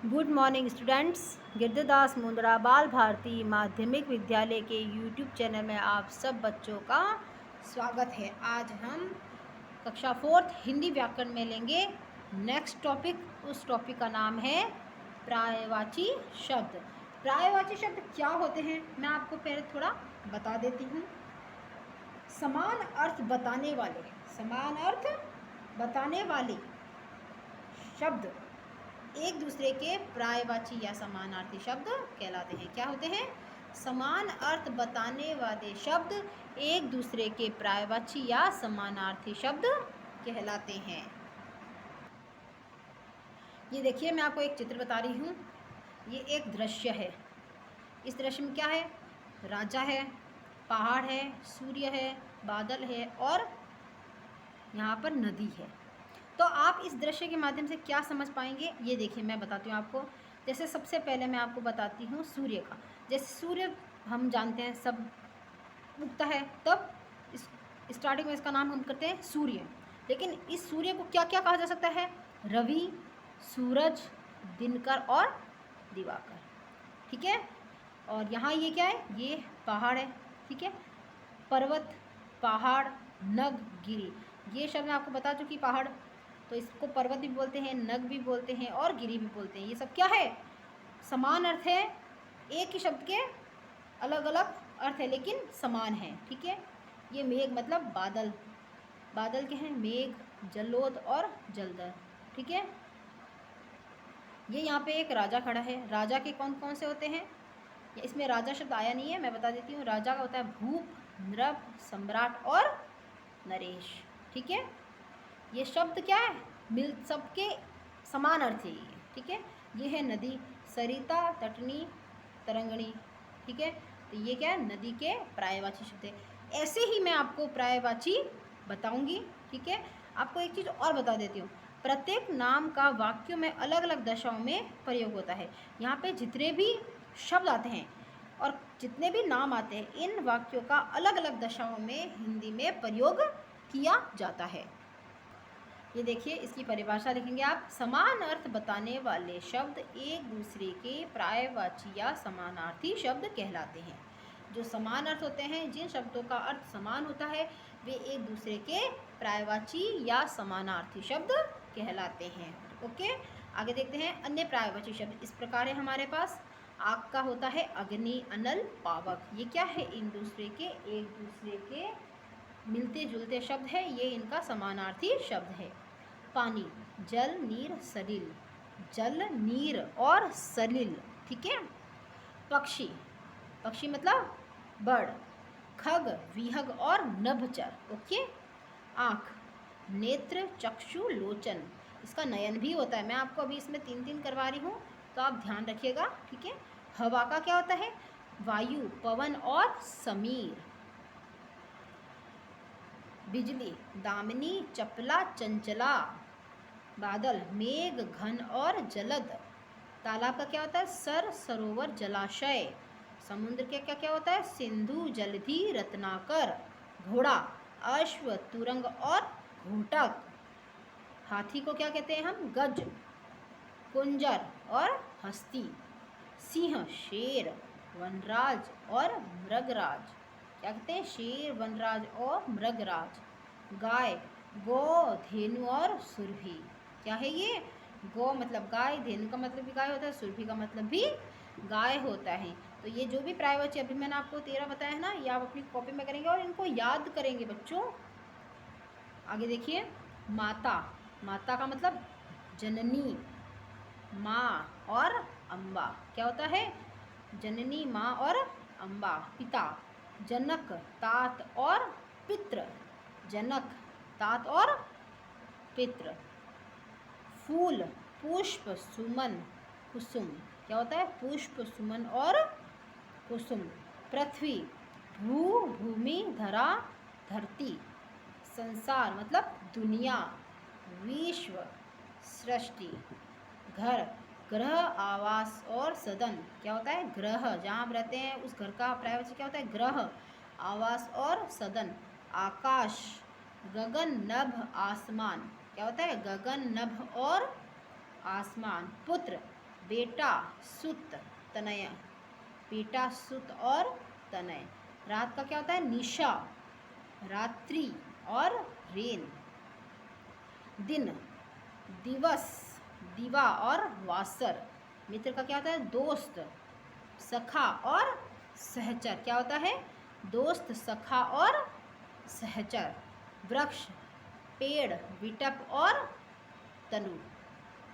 Good morning students. Girdhardas Mundra Bal Bharati माध्यमिक विद्यालय के यूट्यूब चैनल में आप सब बच्चों का स्वागत है। आज हम कक्षा 4th हिंदी व्याकरण में लेंगे नेक्स्ट टॉपिक। उस टॉपिक का नाम है पर्यायवाची शब्द। पर्यायवाची शब्द क्या होते हैं मैं आपको पहले थोड़ा बता देती हूँ। समान अर्थ बताने वाले शब्द एक दूसरे के पर्यायवाची या समानार्थी शब्द कहलाते हैं। क्या होते हैं? समान अर्थ बताने वाले शब्द एक दूसरे के पर्यायवाची या समानार्थी शब्द कहलाते हैं। ये देखिए, मैं आपको एक चित्र बता रही हूँ। ये एक दृश्य है। इस दृश्य में क्या है? राजा है, पहाड़ है, सूर्य है, बादल है और यहाँ पर नदी है। तो आप इस दृश्य के माध्यम से क्या समझ पाएंगे, ये देखिए मैं बताती हूँ आपको। जैसे सबसे पहले मैं आपको बताती हूँ सूर्य का। जैसे सूर्य हम जानते हैं सब उगता है, तब इस स्टार्टिंग में इसका नाम हम करते हैं सूर्य। लेकिन इस सूर्य को क्या क्या कहा जा सकता है? रवि, सूरज, दिनकर और दिवाकर। ठीक है। और यहाँ ये क्या है? ये पहाड़ है। ठीक है। पर्वत, पहाड़, नग, गिरी, ये शब्द मैं आपको बता चुकी। पहाड़ तो इसको पर्वत भी बोलते हैं, नग भी बोलते हैं और गिरी भी बोलते हैं। ये सब क्या है? समान अर्थ है। एक ही शब्द के अलग अलग अर्थ है लेकिन समान है। ठीक है। ये मेघ मतलब बादल, बादल के हैं मेघ, जलोद और जलदर। ठीक है। ये यहाँ पे एक राजा खड़ा है। राजा के कौन कौन से होते हैं? इसमें राजा शब्द आया नहीं है, मैं बता देती हूँ। राजा का होता है भूप, नृप, सम्राट और नरेश। ठीक है। ये शब्द क्या है? मिल सबके समान अर्थ है। ठीक है। ये है नदी, सरिता, तटनी, तरंगणी। ठीक है। तो ये क्या है? नदी के पर्यायवाची शब्द है। ऐसे ही मैं आपको पर्यायवाची बताऊंगी। ठीक है। आपको एक चीज़ और बता देती हूँ। प्रत्येक नाम का वाक्यों में अलग अलग दशाओं में प्रयोग होता है। यहाँ पे जितने भी शब्द आते हैं और जितने भी नाम आते हैं, इन वाक्यों का अलग अलग दशाओं में हिंदी में प्रयोग किया जाता है। ये देखिए, इसकी परिभाषा लिखेंगे आप। समान अर्थ बताने वाले शब्द एक दूसरे के पर्यायवाची या समानार्थी शब्द कहलाते हैं। जो समान अर्थ होते हैं, जिन शब्दों का अर्थ समान होता है, वे एक दूसरे के पर्यायवाची या समानार्थी शब्द कहलाते हैं। ओके, आगे देखते हैं। अन्य पर्यायवाची शब्द इस प्रकार है हमारे पास। आग का होता है अग्नि, अनल, पावक। ये क्या है? एक दूसरे के मिलते जुलते शब्द है। ये इनका समानार्थी शब्द है। पानी, जल, नीर, सलिल। जल, नीर और सलिल। ठीक है। पक्षी, पक्षी मतलब बर्ड। खग, विहग और नभचर। ओके। आँख, नेत्र, चक्षु, लोचन। इसका नयन भी होता है। मैं आपको अभी इसमें 3 करवा रही हूँ, तो आप ध्यान रखिएगा। ठीक है। हवा का क्या होता है? वायु, पवन और समीर। बिजली, दामिनी, चपला, चंचला। बादल, मेघ, घन और जलद। तालाब का क्या होता है? सर, सरोवर, जलाशय। समुद्र के क्या क्या होता है? सिंधु, जलधि, रत्नाकर। घोड़ा, अश्व, तुरंग और घोटक। हाथी को क्या कहते हैं हम? गज, कुंजर और हस्ती। सिंह, शेर, वनराज और मृगराज। क्या कहते हैं? शेर, वनराज और मृगराज। गाय, गौ, धेनु और सुरभि। क्या है ये? गौ मतलब गाय, धेनु का मतलब भी गाय होता है, सुरभि का मतलब भी गाय होता है। तो ये जो भी पर्यायवाची अभी मैंने आपको 13 बताया है ना, ये आप अपनी कॉपी में करेंगे और इनको याद करेंगे बच्चों। आगे देखिए। माता, माता का मतलब जननी, माँ और अम्बा। क्या होता है? जननी, माँ और अम्बा। पिता, जनक, तात और पितृ। जनक, तात और पितृ। फूल, पुष्प, सुमन, कुसुम। क्या होता है? पुष्प, सुमन और कुसुम। पृथ्वी, भू, भूमि, धरा, धरती। संसार मतलब दुनिया, विश्व, सृष्टि। घर, ग्रह, आवास और सदन। क्या होता है? ग्रह, जहाँ आप रहते हैं उस घर का पर्यायवाची क्या होता है? ग्रह, आवास और सदन। आकाश, गगन, नभ, आसमान। क्या होता है? गगन, नभ और आसमान। पुत्र, बेटा सुत तनय, बेटा सुत और तनय। रात का क्या होता है? निशा, रात्रि और रेन। दिन दिवस, दिवा और वासर। मित्र का क्या होता है? दोस्त, सखा और सहचर। क्या होता है? दोस्त, सखा और सहचर। वृक्ष पेड़, विटप और तनु,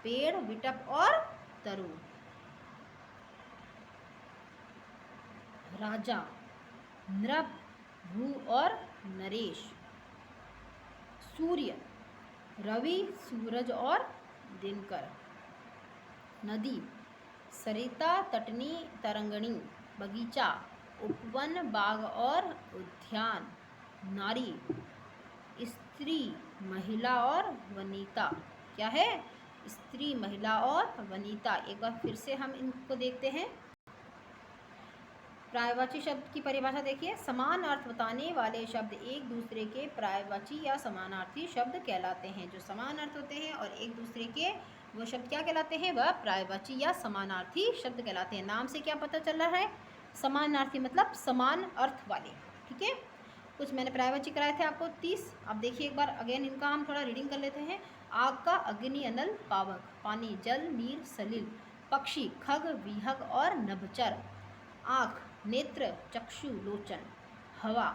पेड़, विटप और तरु। राजा नृप, भू और नरेश। सूर्य रवि, सूरज और दिनकर। नदी सरिता, तटनी, तरंगणी। बगीचा उपवन, बाग और उद्यान। नारी स्त्री, महिला और वनिता। क्या है? स्त्री, महिला और वनिता। एक बार फिर से हम इनको देखते हैं। पर्यायवाची शब्द की परिभाषा देखिए। समान अर्थ बताने वाले शब्द एक दूसरे के पर्यायवाची या समानार्थी शब्द कहलाते हैं। जो समान अर्थ होते हैं और एक दूसरे के, वो शब्द क्या कहलाते हैं? वह पर्यायवाची या समानार्थी शब्द कहलाते हैं। नाम से क्या पता चल रहा है? समानार्थी मतलब समान अर्थ वाले। ठीक है, कुछ मैंने पर्यायवाची कराए थे आपको 30। अब देखिए एक बार अगेन इनका हम थोड़ा रीडिंग कर लेते हैं। आग का अग्नि, अनल, पावक। पानी जल, नीर, सलिल। पक्षी खग, विहग और नभचर। आँख नेत्र, चक्षु, लोचन। हवा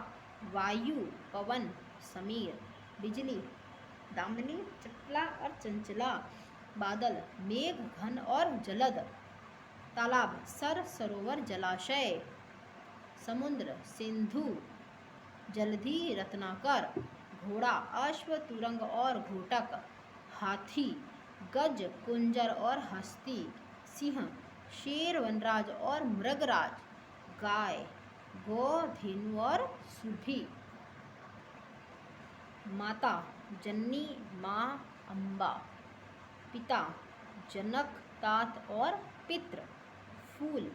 वायु, पवन, समीर। बिजली दामिनी, चपला और चंचला। बादल मेघ, घन और जलद। तालाब सर, सरोवर, जलाशय। समुद्र सिंधु, जलधि, रत्नाकर। घोड़ा अश्व, तुरंग और घोटक। हाथी गज, कुंजर और हस्ती। सिंह शेर, वनराज और मृगराज। गाय गौ, धेनु और सुरभि। माता जननी, माँ, अम्बा। पिता जनक, तात और पितृ। फूल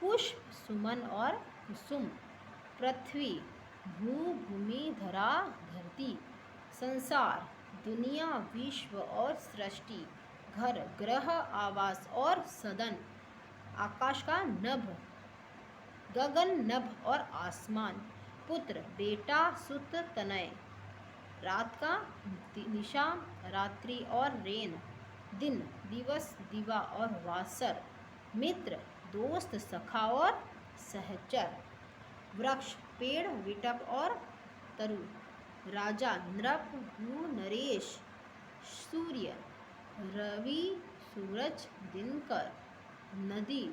पुष्प, सुमन और कुसुम। पृथ्वी भू, भूमि, धरा, धरती। संसार दुनिया, विश्व और सृष्टि। घर ग्रह, आवास और सदन। आकाश का नभ, गगन नभ और आसमान। पुत्र बेटा, सुत, तनय। रात का निशा, रात्रि और रेन। दिन दिवस, दिवा और वासर। मित्र दोस्त, सखा और सहचर। वृक्ष पेड़, विटप और तरु। राजा नृप, भू, नरेश। सूर्य रवि, सूरज, दिनकर। नदी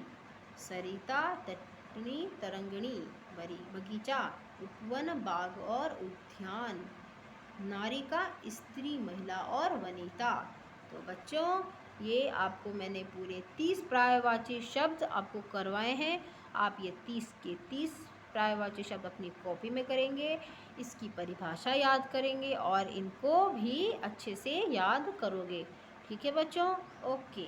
सरिता, तटनी, तरंगणी। बगीचा उपवन, बाग और उद्यान। नारी का स्त्री, महिला और वनिता। तो बच्चों ये आपको मैंने पूरे 30 पर्यायवाची शब्द आपको करवाए हैं। आप ये 30 के 30 पर्यायवाची शब्द अपनी कॉपी में करेंगे, इसकी परिभाषा याद करेंगे और इनको भी अच्छे से याद करोगे। ठीक है बच्चों, ओके।